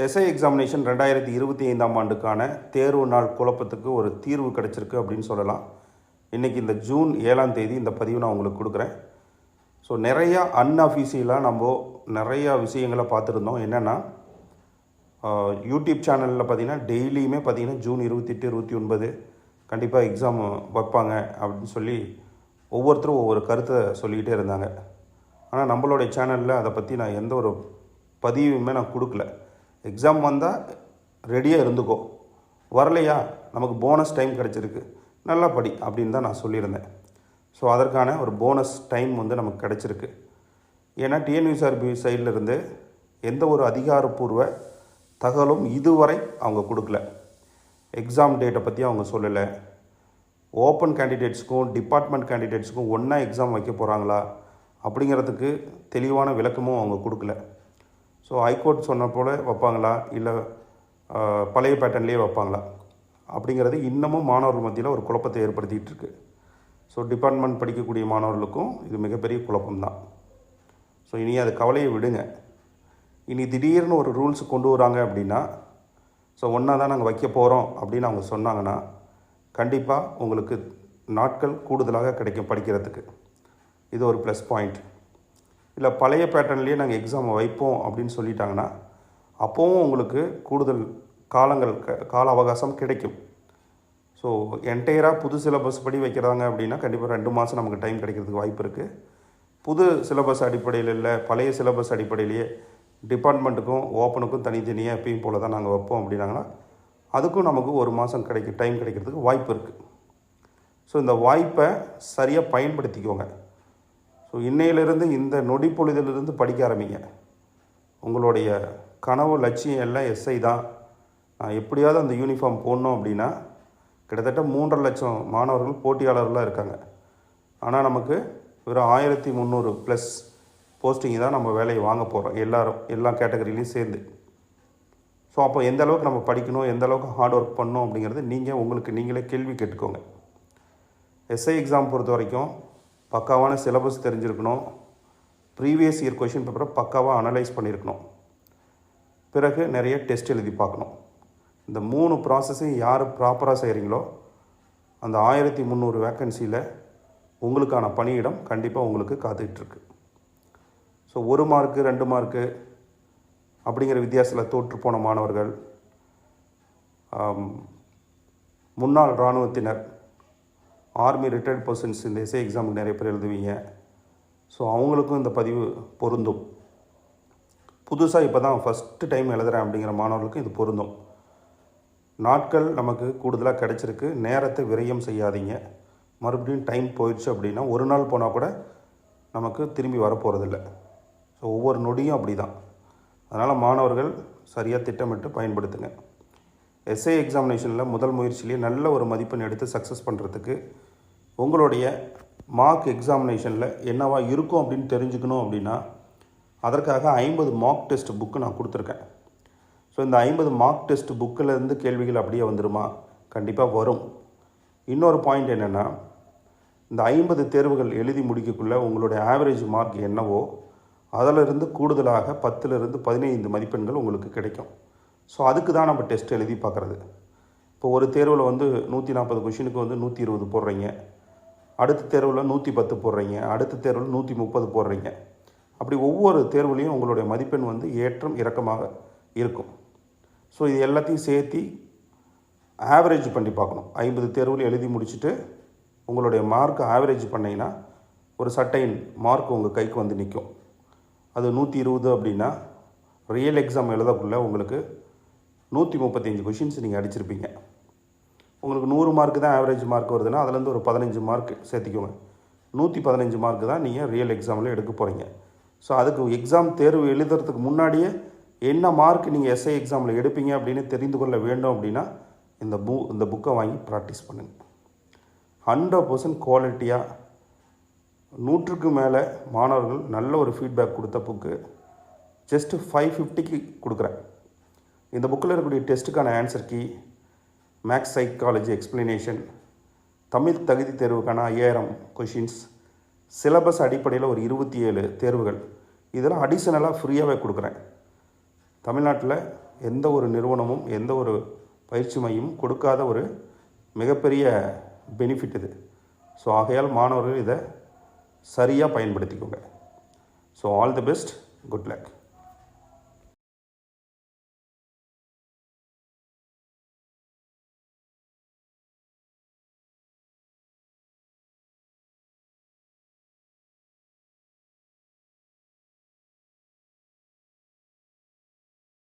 SI examination 2025ஆம் ஆண்டுக்கான தேர்வு நாள் குழப்பத்துக்கு ஒரு தீர்வு கிடச்சிருக்கு அப்படின்னு சொல்லலாம். இன்றைக்கி இந்த ஜூன் 7ஆம் தேதி இந்த பதிவு நான் உங்களுக்கு கொடுக்குறேன். ஸோ நிறையா அன்அஃபீஷியலாக நம்ம நிறையா விஷயங்களை பார்த்துருந்தோம். என்னென்னா யூடியூப் சேனலில் பார்த்திங்கன்னா டெய்லியுமே பார்த்திங்கன்னா ஜூன் 28, 29 கண்டிப்பாக எக்ஸாம் வைப்பாங்க அப்படின்னு சொல்லி ஒவ்வொருத்தரும் ஒவ்வொரு கருத்தை சொல்லிக்கிட்டே இருந்தாங்க. ஆனால் நம்மளுடைய சேனலில் அதை பற்றி நான் எந்த ஒரு பதிவுமே நான் கொடுக்கல. எக்ஸாம் வந்தால் ரெடியாக இருந்துக்கோ, வரலையா நமக்கு போனஸ் டைம் கிடச்சிருக்கு, நல்லா படி அப்படின்னு தான் நான் சொல்லியிருந்தேன். ஸோ அதற்கான ஒரு போனஸ் டைம் நமக்கு கிடச்சிருக்கு. ஏன்னா டிஎன்யூஎஸ்ஆர்பி சைட்லேருந்து எந்த ஒரு அதிகாரப்பூர்வ தகவலும் இதுவரை அவங்க கொடுக்கல. எக்ஸாம் டேட்டை பற்றி அவங்க சொல்லலை. ஓப்பன் கேண்டிடேட்ஸுக்கும் டிபார்ட்மெண்ட் கேண்டிடேட்ஸுக்கும் ஒன்றா எக்ஸாம் வைக்க போகிறாங்களா அப்படிங்கிறதுக்கு தெளிவான விளக்கமும் அவங்க கொடுக்கல. ஸோ ஹைகோர்ட் சொன்ன போல் வைப்பாங்களா இல்லை பழைய பேட்டர்ன்லேயே வைப்பாங்களா அப்படிங்கிறது இன்னமும் மாணவர்கள் மத்தியில் ஒரு குழப்பத்தை ஏற்படுத்திகிட்டு இருக்கு. ஸோ டிபார்ட்மெண்ட் படிக்கக்கூடிய மாணவர்களுக்கும் இது மிகப்பெரிய குழப்பம்தான். ஸோ இனி அது கவலையை விடுங்க. இனி திடீர்னு ஒரு ரூல்ஸ் கொண்டு வராங்க அப்படின்னா, ஸோ ஒன்றா தான் நாங்கள் வைக்க போகிறோம் அப்படின்னு அவங்க சொன்னாங்கன்னா கண்டிப்பாக உங்களுக்கு நாட்கள் கூடுதலாக கிடைக்கும் படிக்கிறதுக்கு. இது ஒரு ப்ளஸ் பாயிண்ட். இல்லை பழைய பேட்டர்ன்லேயே நாங்கள் எக்ஸாமை வைப்போம் அப்படின்னு சொல்லிட்டாங்கன்னா அப்போவும் உங்களுக்கு கூடுதல் கால அவகாசம் கிடைக்கும். ஸோ என்டையராக புது சிலபஸ் படி வைக்கிறாங்க அப்படின்னா கண்டிப்பாக 2 மாதம் நமக்கு டைம் கிடைக்கிறதுக்கு வாய்ப்பு இருக்குது. புது சிலபஸ் அடிப்படையில் இல்லை, பழைய சிலபஸ் அடிப்படையிலேயே டிபார்ட்மெண்ட்டுக்கும் ஓப்பனுக்கும் தனித்தனியாக எப்பயும் போல் தான் நாங்கள் வைப்போம் அப்படின்னாங்கன்னா அதுக்கும் நமக்கு 1 மாதம் டைம் கிடைக்கிறதுக்கு வாய்ப்பு இருக்குது. ஸோ இந்த வாய்ப்பை சரியாக பயன்படுத்திக்கோங்க. ஸோ இன்னையிலிருந்து இந்த நொடி பொழுதிலிருந்து படிக்க ஆரம்பிங்க. உங்களுடைய கனவு லட்சியம் எல்லாம் எஸ்ஐ தான். நான் எப்படியாவது அந்த யூனிஃபார்ம் போடணும் அப்படின்னா கிட்டத்தட்ட 3.5 லட்சம் மாணவர்கள் போட்டியாளர்களாக இருக்காங்க. ஆனால் நமக்கு வெறும் 1300 ப்ளஸ் போஸ்டிங் தான் நம்ம வேலையை வாங்க போகிறோம், எல்லா கேட்டகரியிலையும் சேர்ந்து. ஸோ அப்போ எந்த அளவுக்கு நம்ம படிக்கணும், எந்த அளவுக்கு ஹார்ட் ஒர்க் பண்ணணும் அப்படிங்கிறது உங்களுக்கு நீங்களே கேள்வி கேட்டுக்கோங்க. எஸ்ஐ எக்ஸாம் பொறுத்த வரைக்கும் பக்காவான சிலபஸ் தெரிஞ்சிருக்கணும். ப்ரீவியஸ் இயர் கொஷின் பேப்பரை பக்காவாக அனலைஸ் பண்ணியிருக்கணும். பிறகு நிறைய டெஸ்ட் எழுதி பார்க்கணும். இந்த 3 ப்ராசஸையும் யார் ப்ராப்பராக செய்கிறீங்களோ அந்த 1300 வேக்கன்சியில் உங்களுக்கான பணியிடம் கண்டிப்பாக உங்களுக்கு காத்துக்கிட்டுருக்கு. ஸோ 1 மார்க்கு 2 மார்க்கு அப்படிங்கிற வித்தியாசத்தில் தோற்று போன மாணவர்கள், முன்னாள் இராணுவத்தினர், ஆர்மி ரிட்டையர்ட் பர்சன்ஸ் இந்த எஸ்ஐ எக்ஸாமுக்கு நிறைய பேர் எழுதுவீங்க. ஸோ அவங்களுக்கும் இந்த பதிவு பொருந்தும். புதுசாக இப்போ தான் ஃபஸ்ட்டு டைம் எழுதுகிறேன் அப்படிங்கிற மாணவர்களுக்கும் இது பொருந்தும். நாட்கள் நமக்கு கூடுதலாக கிடச்சிருக்கு. நேரத்தை விரயம் செய்யாதீங்க. மறுபடியும் டைம் போயிடுச்சு அப்படின்னா ஒரு நாள் போனால் கூட நமக்கு திரும்பி வரப்போகிறதில்ல. ஸோ ஒவ்வொரு நொடியும் அப்படி தான். அதனால் மாணவர்கள் சரியாக திட்டமிட்டு பயன்படுத்துங்க. எஸ்ஐ எக்ஸாமினேஷனில் முதல் முயற்சியிலேயே நல்ல ஒரு மதிப்பெண் எடுத்து சக்ஸஸ் பண்ணுறதுக்கு உங்களுடைய மார்க் எக்ஸாமினேஷனில் என்னவா இருக்கும் அப்படின்னு தெரிஞ்சுக்கணும் அப்படின்னா அதற்காக 50 மார்க் டெஸ்ட் புக்கு நான் கொடுத்துருக்கேன். ஸோ இந்த 50 மார்க் டெஸ்ட் புக்கிலேருந்து கேள்விகள் அப்படியே வந்துடுமா? கண்டிப்பாக வரும். இன்னொரு பாயிண்ட் என்னென்னா, இந்த 50 தேர்வுகள் எழுதி முடிக்கக்குள்ளே உங்களுடைய ஆவரேஜ் மார்க் என்னவோ அதிலிருந்து கூடுதலாக 10லிருந்து 15 மதிப்பெண்கள் உங்களுக்கு கிடைக்கும். ஸோ அதுக்கு தான் நம்ம டெஸ்ட் எழுதி பார்க்குறது. இப்போ ஒரு தேர்வில் 140 கொஷினுக்கு 120 போடுறீங்க, அடுத்த தேர்வில் 110 போடுறீங்க, அடுத்த தேர்வில் 130 போடுறீங்க. அப்படி ஒவ்வொரு தேர்வுலேயும் உங்களுடைய மதிப்பெண் ஏற்றம் இறக்கமாக இருக்கும். ஸோ இது எல்லாத்தையும் சேர்த்து ஆவரேஜ் பண்ணி பார்க்கணும். 50 தேர்வில் எழுதி முடிச்சுட்டு உங்களுடைய மார்க் ஆவரேஜ் பண்ணிங்கன்னா ஒரு சர்டைன் மார்க் உங்கள் கைக்கு நிற்கும். அது 120 அப்படின்னா ரியல் எக்ஸாம் எழுதக்குள்ளே உங்களுக்கு 135 கொஷின்ஸ் நீங்கள் அடிச்சிருப்பீங்க. உங்களுக்கு 100 மார்க்கு தான் ஆவரேஜ் மார்க் வருதுன்னா அதுலேருந்து ஒரு 15 மார்க் சேர்த்திக்கோங்க. 115 மார்க்கு தான் நீங்கள் ரியல் எக்ஸாமில் எடுக்க போகிறீங்க. ஸோ அதுக்கு எக்ஸாம் தேர்வு எழுதுறதுக்கு முன்னாடியே என்ன மார்க் நீங்கள் எஸ்ஐ எக்ஸாமில் எடுப்பீங்க அப்படின்னு தெரிந்து கொள்ள வேண்டும் அப்படின்னா இந்த புக்கை வாங்கி ப்ராக்டிஸ் பண்ணுங்கள். 100% குவாலிட்டியாக 100க்கு மேலே மாணவர்கள் நல்ல ஒரு ஃபீட்பேக் கொடுத்த புக்கு ஜஸ்ட்டு 550க்கு கொடுக்குறேன். இந்த புக்கில் இருக்கக்கூடிய டெஸ்ட்டுக்கான answer key, maths psychology explanation, Tamil தகுதி தேர்வுக்கான 5000 கொஷின்ஸ், சிலபஸ் அடிப்படையில் ஒரு 27 தேர்வுகள், இதெல்லாம் அடிஷ்னலாக ஃப்ரீயாகவே கொடுக்குறேன். தமிழ்நாட்டில் எந்த ஒரு நிறுவனமும் எந்த ஒரு பயிற்சி மையமும் கொடுக்காத ஒரு மிகப்பெரிய பெனிஃபிட் இது. ஸோ ஆகையால் மாணவர்கள் இதை சரியாக பயன்படுத்திக்கோங்க. So all the best, good luck.